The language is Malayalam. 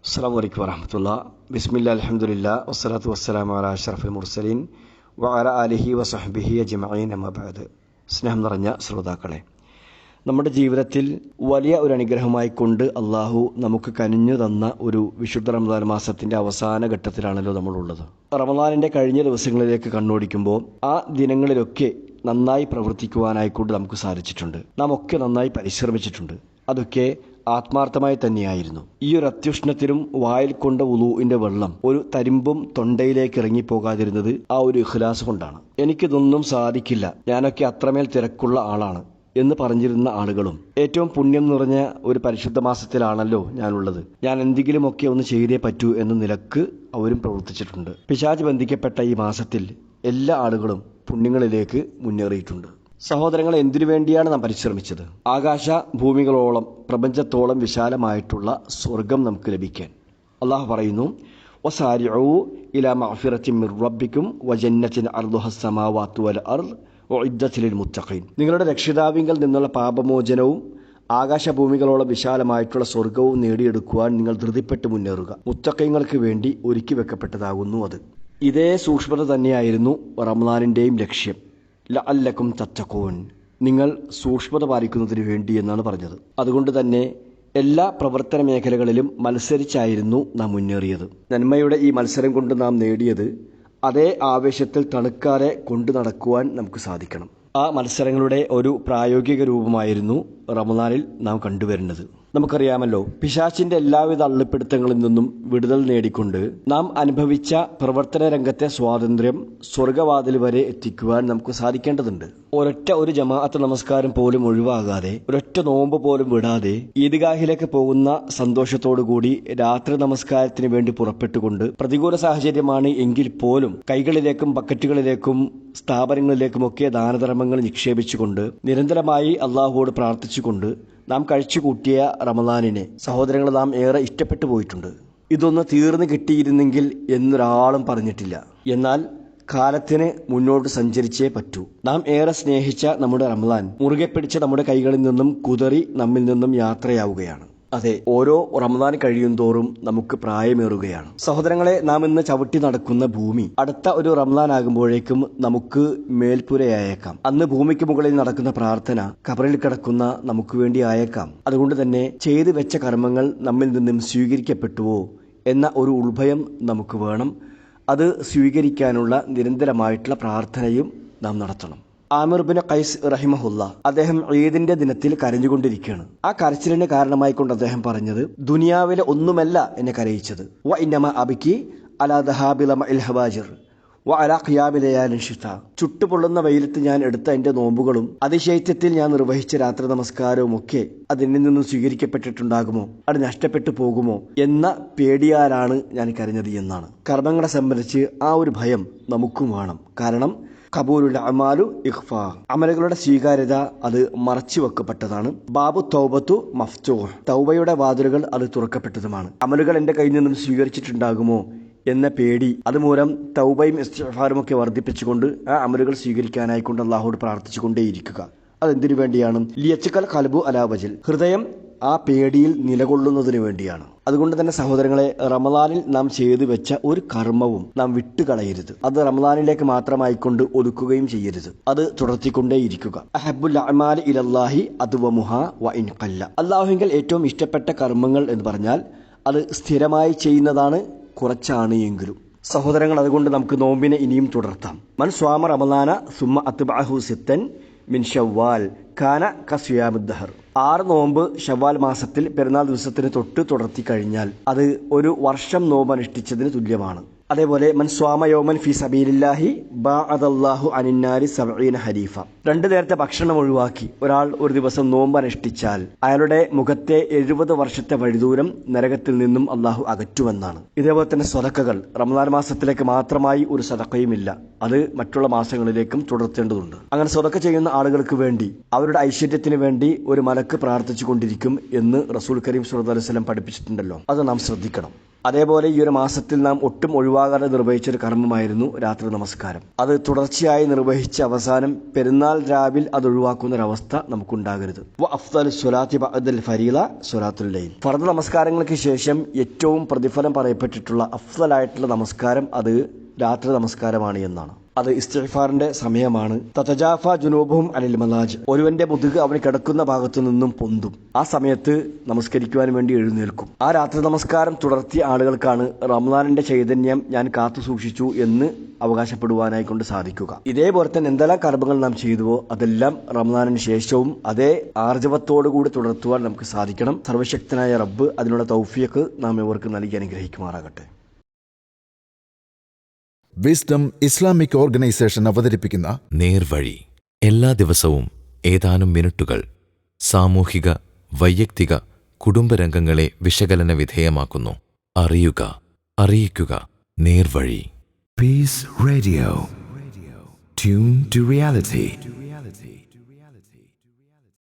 അസ്സലാമു അലൈക്കും വറഹ്മത്തുള്ളാഹി. ബിസ്മില്ലാഹിൽ അൽഹംദുലില്ലാഹി വസ്സലാത്തു വസ്സലാമു അലാ അഷ്റഫിൽ മുർസലീൻ വഅലാ ആലിഹി വസഹ്ബിഹി അജ്മഈൻ അമ്മാ ബഅദ്. സ്നേഹം നിറഞ്ഞ ശ്രോതാക്കളെ, നമ്മുടെ ജീവിതത്തിൽ വലിയ ഒരു അനുഗ്രഹമായി കൊണ്ട് അള്ളാഹു നമുക്ക് കനിഞ്ഞു തന്ന ഒരു വിശുദ്ധ റമദാൻ മാസത്തിൻ്റെ അവസാന ഘട്ടത്തിലാണല്ലോ നമ്മളുള്ളത്. റമദാനിൻ്റെ കഴിഞ്ഞ ദിവസങ്ങളിലേക്ക് കണ്ണോടിക്കുമ്പോൾ ആ ദിനങ്ങളിലൊക്കെ നന്നായി പ്രവർത്തിക്കുവാനായിക്കൊണ്ട് നമുക്ക് സാധിച്ചിട്ടുണ്ട്. നാം ഒക്കെ നന്നായി പരിശ്രമിച്ചിട്ടുണ്ട്. അതൊക്കെ ആത്മാർത്ഥമായി തന്നെയായിരുന്നു. ഈ ഒരു അത്യുഷ്ണത്തിലും വായിൽ കൊണ്ട വുളൂഇന്റെ വെള്ളം ഒരു തരിമ്പും തൊണ്ടയിലേക്ക് ഇറങ്ങിപ്പോകാതിരുന്നത് ആ ഒരു ഇഖ്ലാസ് കൊണ്ടാണ്. എനിക്കിതൊന്നും സാധിക്കില്ല, ഞാനൊക്കെ അത്രമേൽ തിരക്കുള്ള ആളാണ് എന്ന് പറഞ്ഞിരുന്ന ആളുകളും ഏറ്റവും പുണ്യം നിറഞ്ഞ ഒരു പരിശുദ്ധ മാസത്തിലാണല്ലോ ഞാനുള്ളത്, ഞാൻ എന്തെങ്കിലുമൊക്കെ ഒന്ന് ചെയ്തേ പറ്റൂ എന്ന നിലക്ക് അവരും പ്രവർത്തിച്ചിട്ടുണ്ട്. പിശാച് ബന്ധിക്കപ്പെട്ട ഈ മാസത്തിൽ എല്ലാ ആളുകളും പുണ്യങ്ങളിലേക്ക് മുന്നേറിയിട്ടുണ്ട്. സഹോദരങ്ങളെ, എന്തിനു വേണ്ടിയാണ് നാം പരിശ്രമിച്ചത്? ആകാശ ഭൂമികളോളം പ്രപഞ്ചത്തോളം വിശാലമായിട്ടുള്ള സ്വർഗം നമുക്ക് ലഭിക്കാൻ. അള്ളാഹു പറയുന്നു, വസാരിഉ ഇലാ മഗ്ഫിറത്തിൻ മിർ റബ്ബിക്കും വജന്നത്തിൻ അർദുഹസ് സമാവാതു വൽ അർദ് ഉഇദ്ദത് ലിൽ മുത്തഖീൻ. നിങ്ങളുടെ രക്ഷിതാവിങ്കൽ നിന്നുള്ള പാപമോചനവും ആകാശഭൂമികളോളം വിശാലമായിട്ടുള്ള സ്വർഗവും നേടിയെടുക്കുവാൻ നിങ്ങൾ ധൃതിപ്പെട്ട് മുന്നേറുക. മുത്തഖീങ്ങൾക്ക് വേണ്ടി ഒരുക്കി വെക്കപ്പെട്ടതാകുന്നു അത്. ഇതേ സൂക്ഷ്മത തന്നെയായിരുന്നു റമദാനിൻ്റെയും ലക്ഷ്യം. ലഅല്ലക്കും തത്തഖൂൻ, നിങ്ങൾ സൂക്ഷ്മത പാലിക്കുന്നതിന് വേണ്ടി എന്നാണ് പറഞ്ഞത്. അതുകൊണ്ട് തന്നെ എല്ലാ പ്രവർത്തന മേഖലകളിലും മത്സരിച്ചായിരുന്നു നാം മുന്നേറിയത്. നന്മയുടെ ഈ മത്സരം കൊണ്ട് നാം നേടിയത് അതേ ആവേശത്തിൽ തണുക്കാതെ കൊണ്ടു നടക്കുവാൻ നമുക്ക് സാധിക്കണം. ആ മത്സരങ്ങളുടെ ഒരു പ്രായോഗിക രൂപമായിരുന്നു റമദാനിൽ നാം കണ്ടുവരുന്നത്. നമുക്കറിയാമല്ലോ, പിശാചിന്റെ എല്ലാവിധ അള്ളിപ്പിടുത്തങ്ങളിൽ നിന്നും വിടുതൽ നേടിക്കൊണ്ട് നാം അനുഭവിച്ച പ്രവർത്തന രംഗത്തെ സ്വാതന്ത്ര്യം സ്വർഗവാതിൽ വരെ എത്തിക്കുവാൻ നമുക്ക് സാധിക്കേണ്ടതുണ്ട്. ഒരൊറ്റ ഒരു ജമാഅത്ത് നമസ്കാരം പോലും ഒഴിവാകാതെ, ഒരൊറ്റ നോമ്പ് പോലും വിടാതെ ഈദ്ഗാഹിലേക്ക് പോകുന്ന സന്തോഷത്തോടുകൂടി രാത്രി നമസ്കാരത്തിന് വേണ്ടി പുറപ്പെട്ടുകൊണ്ട് പ്രതികൂല സാഹചര്യമാണ് എങ്കിൽ പോലും കൈകളിലേക്കും ബക്കറ്റുകളിലേക്കും സ്ഥാപനങ്ങളിലേക്കുമൊക്കെ ദാനധർമ്മങ്ങൾ നിക്ഷേപിച്ചുകൊണ്ട് നിരന്തരമായി അള്ളാഹുവോട് പ്രാർത്ഥിച്ചുകൊണ്ട് നാം കഴിച്ചുകൂട്ടിയ റമദാനിനെ സഹോദരങ്ങൾ നാം ഏറെ ഇഷ്ടപ്പെട്ടു പോയിട്ടുണ്ട്. ഇതൊന്ന് തീർന്നു കിട്ടിയിരുന്നെങ്കിൽ എന്നൊരാളും പറഞ്ഞിട്ടില്ല. എന്നാൽ കാലത്തിന് മുന്നോട്ട് സഞ്ചരിച്ചേ പറ്റൂ. നാം ഏറെ സ്നേഹിച്ച നമ്മുടെ റമദാൻ മുറുകെ പിടിച്ച നമ്മുടെ കൈകളിൽ നിന്നും കുതറി നമ്മിൽ നിന്നും യാത്രയാവുകയാണ്. അതെ, ഓരോ റമദാൻ കഴിയും തോറും നമുക്ക് പ്രായമേറുകയാണ്. സഹോദരങ്ങളെ, നാം ഇന്ന് ചവിട്ടി നടക്കുന്ന ഭൂമി അടുത്ത ഒരു റമദാൻ ആകുമ്പോഴേക്കും നമുക്ക് മേൽപ്പുരയായേക്കാം. അന്ന് ഭൂമിക്ക് മുകളിൽ നടക്കുന്ന പ്രാർത്ഥന ഖബറിൽ കിടക്കുന്ന നമുക്ക് വേണ്ടി ആയേക്കാം. അതുകൊണ്ട് തന്നെ ചെയ്തു വെച്ച കർമ്മങ്ങൾ നമ്മിൽ നിന്നും സ്വീകരിക്കപ്പെട്ടുവോ എന്ന ഒരു ഉൾഭയം നമുക്ക് വേണം. അത് സ്വീകരിക്കാനുള്ള നിരന്തരമായിട്ടുള്ള പ്രാർത്ഥനയും നാം നടത്തണം. ആമിർ ബിൻ ഖൈസ് റഹിമഹുല്ല, അദ്ദേഹം ഈദിന്റെ ദിനത്തിൽ കരഞ്ഞുകൊണ്ടിരിക്കുകയാണ്. ആ കരച്ചിലിന് കാരണമായിക്കൊണ്ട് അദ്ദേഹം പറഞ്ഞത്, ദുനിയാവിലെ ഒന്നുമല്ല എന്നെ കരയിച്ചത്, വ ഇന്നമ അബിക്കി അലാ ദഹാബില മഇൽ ഹവാജിർ വ അലാ ഖിയാമി ലയാലിൻ ശിതാ. ചുട്ടുപൊള്ളുന്ന വെയിലത്ത് ഞാൻ എടുത്ത എന്റെ നോമ്പുകളും അതിശൈത്യത്തിൽ ഞാൻ നിർവഹിച്ച രാത്രി നമസ്കാരവും ഒക്കെ അതിൽ നിന്നും സ്വീകരിക്കപ്പെട്ടിട്ടുണ്ടാകുമോ, അത് നഷ്ടപ്പെട്ടു പോകുമോ എന്ന പേടിയാലാണ് ഞാൻ കരഞ്ഞത് എന്നാണ്. കർമ്മങ്ങളെ സംബന്ധിച്ച് ആ ഒരു ഭയം നമുക്കും വേണം. കാരണം ഖബൂലുൽ അമാലു ഇഖ്ഫാ, അമലുകളുടെ സ്വീകാര്യത അത് മറച്ചു വെക്കപ്പെട്ടതാണ്. ബാബു തൗബത്തു മഫ്തൂഹ്, തൗബയുടെ വാതിലുകൾ അത് തുറക്കപ്പെട്ടതുമാണ്. അമലുകൾ എന്റെ കയ്യിൽ നിന്നും സ്വീകരിച്ചിട്ടുണ്ടാകുമോ എന്ന പേടി അതുമൂലം തൗബയും ഇസ്തിഗ്ഫാറും ഒക്കെ വർദ്ധിപ്പിച്ചുകൊണ്ട് ആ അമലുകൾ സ്വീകരിക്കാനായിക്കൊണ്ട് അള്ളാഹുവോട് പ്രാർത്ഥിച്ചുകൊണ്ടേയിരിക്കുക. അതെന്തിനു വേണ്ടിയാണ്? ലിയച്കൽ ഖൽബു അലാ വജിൽ, ഹൃദയം ആ പേടിയിൽ നിലകൊള്ളുന്നതിന് വേണ്ടിയാണ്. അതുകൊണ്ട് തന്നെ സഹോദരങ്ങളെ, റമദാനിൽ നാം ചെയ്തു വെച്ച ഒരു കർമ്മവും നാം വിട്ടുകളയരുത്. അത് റമദാനിലേക്ക് മാത്രമായിക്കൊണ്ട് ഒതുക്കുകയും ചെയ്യരുത്. അത് തുടർത്തിക്കൊണ്ടേയിരിക്കുക. അഹബ്ബുൽ അഅമാലി ഇലല്ലാഹി അദ്വമുഹാ വ ഇൻ ഖല്ല. അല്ലാഹുവിങ്കൽ ഏറ്റവും ഇഷ്ടപ്പെട്ട കർമ്മങ്ങൾ എന്ന് പറഞ്ഞാൽ അത് സ്ഥിരമായി ചെയ്യുന്നതാണ്, കുറച്ചാണ് എങ്കിലും. സഹോദരങ്ങൾ, അതുകൊണ്ട് നമുക്ക് നോമ്പിനെ ഇനിയും തുടർത്താം. മൻ സ്വാമ റമദാന സുമ്മ അത്ബഅഹു സിത്തൻ മിൻ ശവ്വാൽ കാന കസിയാമുദ് ദഹർ. 6 നോമ്പ് ശവ്വാൽ മാസത്തിൽ പെരുന്നാൾ ദിവസത്തിന് തൊട്ട് തുടർത്തി കഴിഞ്ഞാൽ അത് ഒരു വർഷം നോമ്പ് അനുഷ്ഠിച്ചതിന് തുല്യമാണ്. അതേപോലെ മൻ സ്വാമ യൗമൻ ഫി സബീലില്ലാഹി ബഅദല്ലാഹു അനിന്നാരി 70 ഹരീഫ. 2 നേരത്തെ ഭക്ഷണം ഒഴിവാക്കി ഒരാൾ ഒരു ദിവസം നോമ്പ് അനുഷ്ഠിച്ചാൽ അയാളുടെ മുഖത്തെ 70 വർഷത്തെ വഴിദൂരം നരകത്തിൽ നിന്നും അള്ളാഹു അകറ്റുമെന്നാണ്. ഇതേപോലെ തന്നെ സ്വതക്കകൾ റമദാൻ മാസത്തിലേക്ക് മാത്രമായി ഒരു സദഖയുമില്ല, അത് മറ്റുള്ള മാസങ്ങളിലേക്കും തുടർത്തേണ്ടതുണ്ട്. അങ്ങനെ സ്വതക്ക ചെയ്യുന്ന ആളുകൾക്ക് വേണ്ടി അവരുടെ ഐശ്വര്യത്തിന് വേണ്ടി ഒരു മലക്ക് പ്രാർത്ഥിച്ചു കൊണ്ടിരിക്കും എന്ന് റസൂൽ കരീം സ്വല്ലല്ലാഹു അലൈഹി വസല്ലം പഠിപ്പിച്ചിട്ടുണ്ടല്ലോ. അത് നാം ശ്രദ്ധിക്കണം. അതേപോലെ ഈ ഒരു മാസത്തിൽ നാം ഒട്ടും ഒഴിവാകാതെ നിർവഹിച്ചൊരു കർമ്മമായിരുന്നു രാത്രി നമസ്കാരം. അത് തുടർച്ചയായി നിർവഹിച്ച അവസാനം പെരുന്നാൾ രാവിൽ അത് ഒഴിവാക്കുന്നൊരവസ്ഥ നമുക്കുണ്ടാകരുത്. അഫ്ദലു സ്വലാത്തി ബഅദൽ ഫരീള സ്വലാത്തുൽ ലൈൽ. ഫർദ് നമസ്കാരങ്ങൾക്ക് ശേഷം ഏറ്റവും പ്രതിഫലം പറയപ്പെട്ടിട്ടുള്ള അഫ്ദലായിട്ടുള്ള നമസ്കാരം അത് രാത്രി നമസ്കാരമാണ് എന്നാണ്. അത് ഇസ്തിഗ്ഫാറിന്റെ സമയമാണ്. തതജാഫ ജുനൂബുഹും അനിൽ മലാജ്. ഒരുവന്റെ മുതുക് അവന് കിടക്കുന്ന ഭാഗത്തു നിന്നും പൊന്തും. ആ സമയത്ത് നമസ്കരിക്കുവാൻ വേണ്ടി എഴുന്നേൽക്കും. ആ രാത്രി നമസ്കാരം തുടർത്തിയ ആളുകൾക്കാണ് റമദാനിന്റെ ചൈതന്യം ഞാൻ കാത്തു സൂക്ഷിച്ചു എന്ന് അവകാശപ്പെടുവാനായി കൊണ്ട് സാധിക്കുക. ഇതേപോലെ തന്നെ എന്തെല്ലാം കർമ്മങ്ങൾ നാം ചെയ്തുവോ അതെല്ലാം റമദാനിന് ശേഷവും അതേ ആർജവത്തോടുകൂടി തുടർത്തുവാൻ നമുക്ക് സാധിക്കണം. സർവശക്തനായ റബ്ബ് അതിനുള്ള തൗഫീഖ് നാം ഇവർക്ക് നൽകി അനുഗ്രഹിക്കുമാറാകട്ടെ. വിസ്ഡം ഇസ്ലാമിക് ഓർഗനൈസേഷൻ അവതരിപ്പിക്കുന്ന നേർവഴി. എല്ലാ ദിവസവും ഏതാനും മിനിറ്റുകൾ സാമൂഹിക, വൈയക്തിക, കുടുംബരംഗങ്ങളെ വിശകലന വിധേയമാക്കുന്നു. അറിയുക, അറിയിക്കുക. നേർവഴി. Peace Radio. Tune to reality.